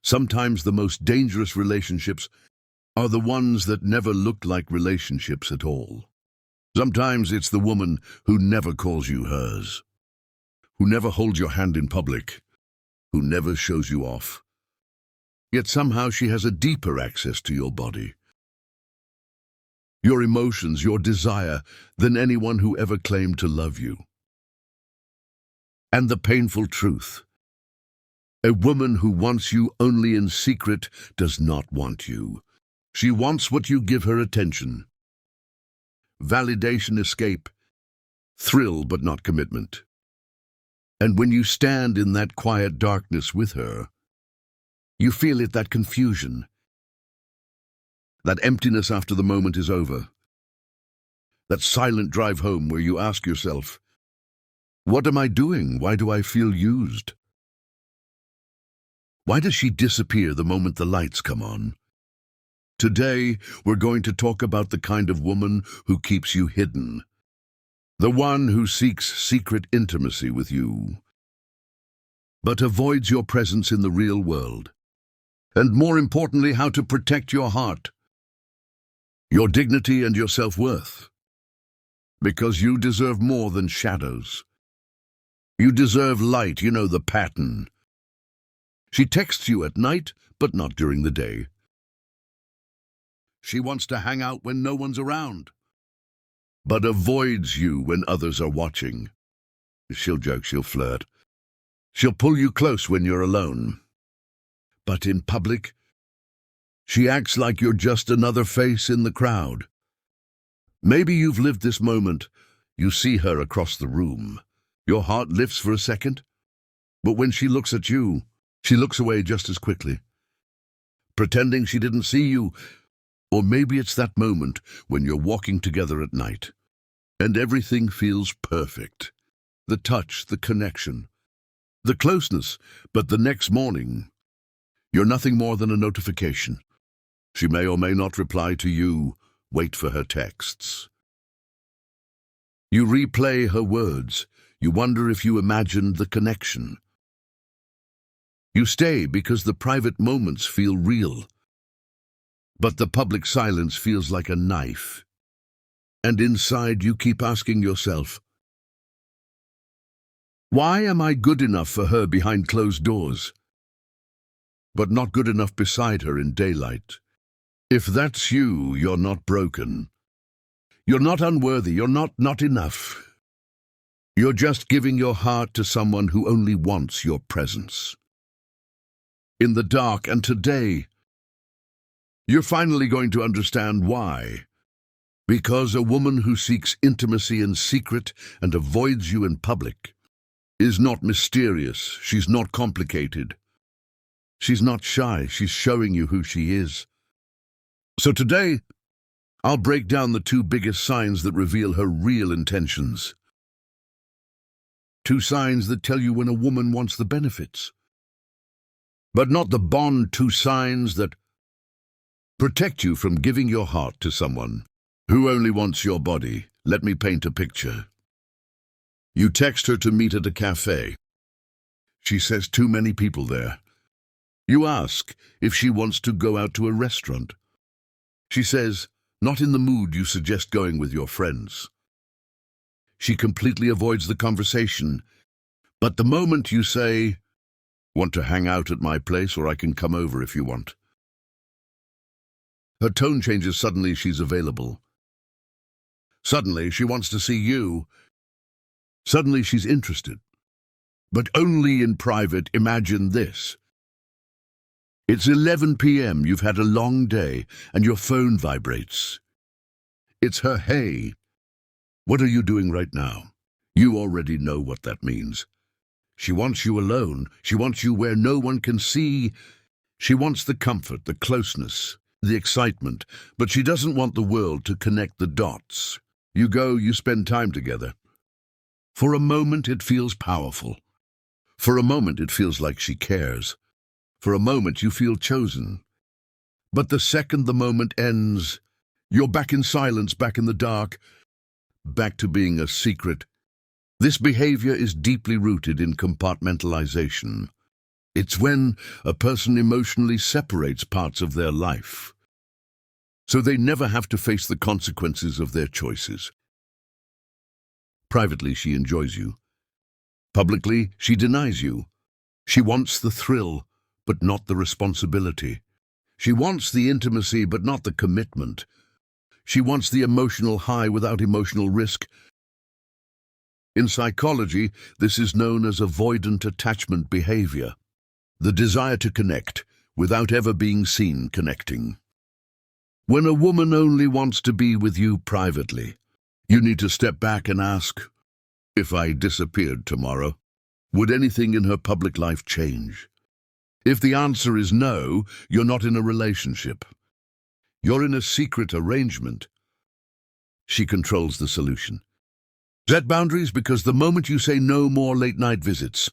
Sometimes the most dangerous relationships are the ones that never look like relationships at all. Sometimes it's the woman who never calls you hers, who never holds your hand in public, who never shows you off. Yet somehow she has a deeper access to your body, your emotions, your desire, than anyone who ever claimed to love you. And the painful truth: a woman who wants you only in secret does not want you. She wants what you give her: attention, validation, escape, thrill but not commitment. And when you stand in that quiet darkness with her, you feel it, that confusion, that emptiness after the moment is over, that silent drive home where you ask yourself, what am I doing? Why do I feel used? Why does she disappear the moment the lights come on? Today, we're going to talk about the kind of woman who keeps you hidden, the one who seeks secret intimacy with you, but avoids your presence in the real world. And more importantly, how to protect your heart, your dignity and your self-worth. Because you deserve more than shadows. You deserve light, you know the pattern. She texts you at night, but not during the day. She wants to hang out when no one's around, but avoids you when others are watching. She'll joke, she'll flirt. She'll pull you close when you're alone. But in public, she acts like you're just another face in the crowd. Maybe you've lived this moment. You see her across the room. Your heart lifts for a second, but when she looks at you, she looks away just as quickly, pretending she didn't see you. Or maybe it's that moment when you're walking together at night, and everything feels perfect. The touch, the connection, the closeness, but the next morning, you're nothing more than a notification. She may or may not reply to you. Wait for her texts. You replay her words. You wonder if you imagined the connection. You stay because the private moments feel real, but the public silence feels like a knife. And inside you keep asking yourself, why am I good enough for her behind closed doors, but not good enough beside her in daylight? If that's you, you're not broken. You're not unworthy. You're not enough. You're just giving your heart to someone who only wants your presence in the dark. And today, you're finally going to understand why. Because a woman who seeks intimacy in secret and avoids you in public is not mysterious. She's not complicated. She's not shy. She's showing you who she is. So today, I'll break down the two biggest signs that reveal her real intentions. Two signs that tell you when a woman wants the benefits, but not the bond. Two signs that protect you from giving your heart to someone who only wants your body. Let me paint a picture. You text her to meet at a cafe. She says too many people there. You ask if she wants to go out to a restaurant. She says, not in the mood. You suggest going with your friends. She completely avoids the conversation. But the moment you say, want to hang out at my place, or I can come over if you want, her tone changes. Suddenly she's available. Suddenly she wants to see you. Suddenly she's interested. But only in private. Imagine this. It's 11 p.m. You've had a long day, and your phone vibrates. It's her. Hey, what are you doing right now? You already know what that means. She wants you alone. She wants you where no one can see. She wants the comfort, the closeness, the excitement, but she doesn't want the world to connect the dots. You go, you spend time together. For a moment it feels powerful. For a moment it feels like she cares. For a moment you feel chosen. But the second the moment ends, you're back in silence, back in the dark, back to being a secret. This behavior is deeply rooted in compartmentalization. It's when a person emotionally separates parts of their life, so they never have to face the consequences of their choices. Privately, she enjoys you. Publicly, she denies you. She wants the thrill, but not the responsibility. She wants the intimacy, but not the commitment. She wants the emotional high without emotional risk. In psychology, this is known as avoidant attachment behavior, the desire to connect without ever being seen connecting. When a woman only wants to be with you privately, you need to step back and ask, if I disappeared tomorrow, would anything in her public life change? If the answer is no, you're not in a relationship. You're in a secret arrangement. She controls the solution. Set boundaries, because the moment you say no more late-night visits,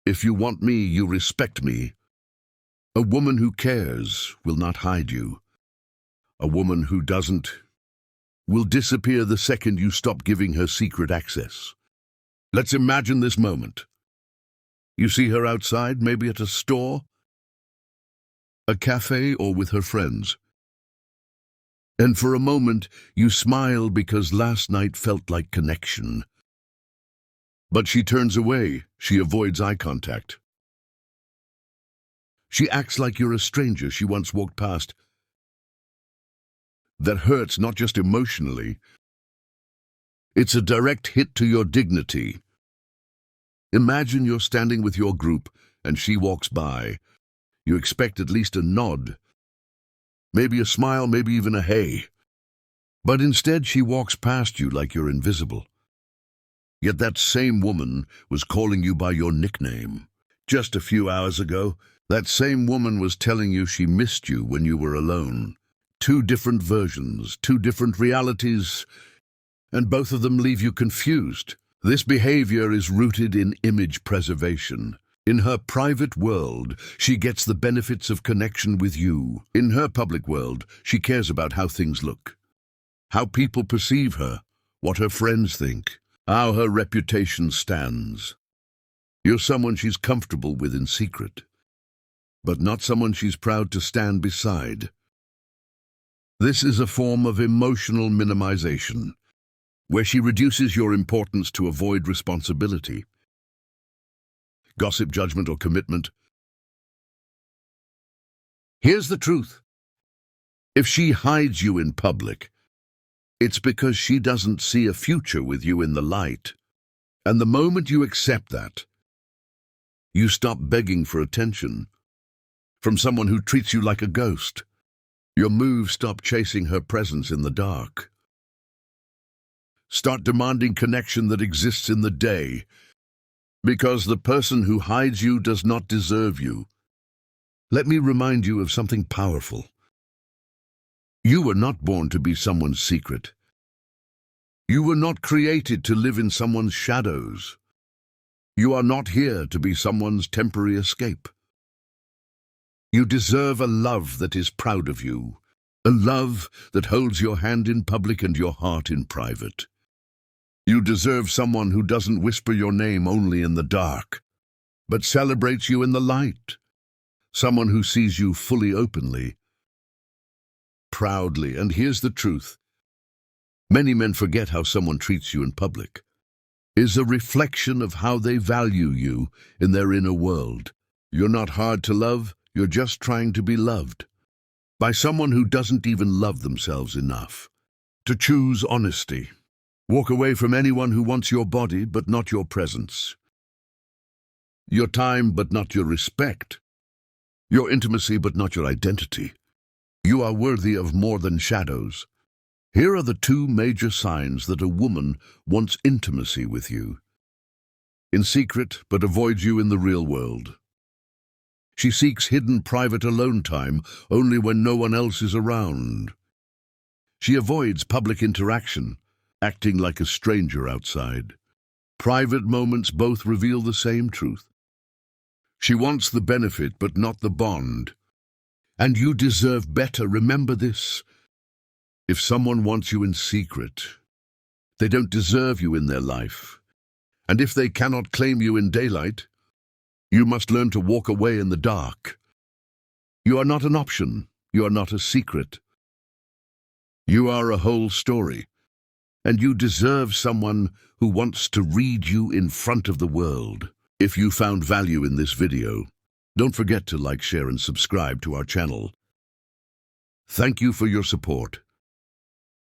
if you want me, you respect me. A woman who cares will not hide you. A woman who doesn't will disappear the second you stop giving her secret access. Let's imagine this moment. You see her outside, maybe at a store, a cafe, or with her friends. And for a moment, you smile because last night felt like connection. But she turns away. She avoids eye contact. She acts like you're a stranger she once walked past. That hurts not just emotionally. It's a direct hit to your dignity. Imagine you're standing with your group and she walks by. You expect at least a nod, maybe a smile, maybe even a hey. But instead she walks past you like you're invisible. Yet that same woman was calling you by your nickname. Just a few hours ago, that same woman was telling you she missed you when you were alone. Two different versions, two different realities, and both of them leave you confused. This behavior is rooted in image preservation. In her private world, she gets the benefits of connection with you. In her public world, she cares about how things look, how people perceive her, what her friends think, how her reputation stands. You're someone she's comfortable with in secret, but not someone she's proud to stand beside. This is a form of emotional minimization, where she reduces your importance to avoid responsibility, gossip, judgment, or commitment. Here's the truth. If she hides you in public, it's because she doesn't see a future with you in the light. And the moment you accept that, you stop begging for attention from someone who treats you like a ghost. Your moves stop chasing her presence in the dark. Start demanding connection that exists in the day, because the person who hides you does not deserve you. Let me remind you of something powerful. You were not born to be someone's secret. You were not created to live in someone's shadows. You are not here to be someone's temporary escape. You deserve a love that is proud of you, a love that holds your hand in public and your heart in private. You deserve someone who doesn't whisper your name only in the dark, but celebrates you in the light. Someone who sees you fully, openly, proudly. And here's the truth. Many men forget how someone treats you in public is a reflection of how they value you in their inner world. You're not hard to love, you're just trying to be loved by someone who doesn't even love themselves enough to choose honesty. Walk away from anyone who wants your body but not your presence, your time but not your respect, your intimacy but not your identity. You are worthy of more than shadows. Here are the two major signs that a woman wants intimacy with you in secret but avoids you in the real world. She seeks hidden, private, alone time only when no one else is around. She avoids public interaction, acting like a stranger outside. Private moments both reveal the same truth. She wants the benefit but not the bond. And you deserve better. Remember this. If someone wants you in secret, they don't deserve you in their life. And if they cannot claim you in daylight, You must learn to walk away in the dark. You are not an option. You are not a secret. You are a whole story, and you deserve someone who wants to read you in front of the world. If you found value in this video, don't forget to like, share, and subscribe to our channel. Thank you for your support.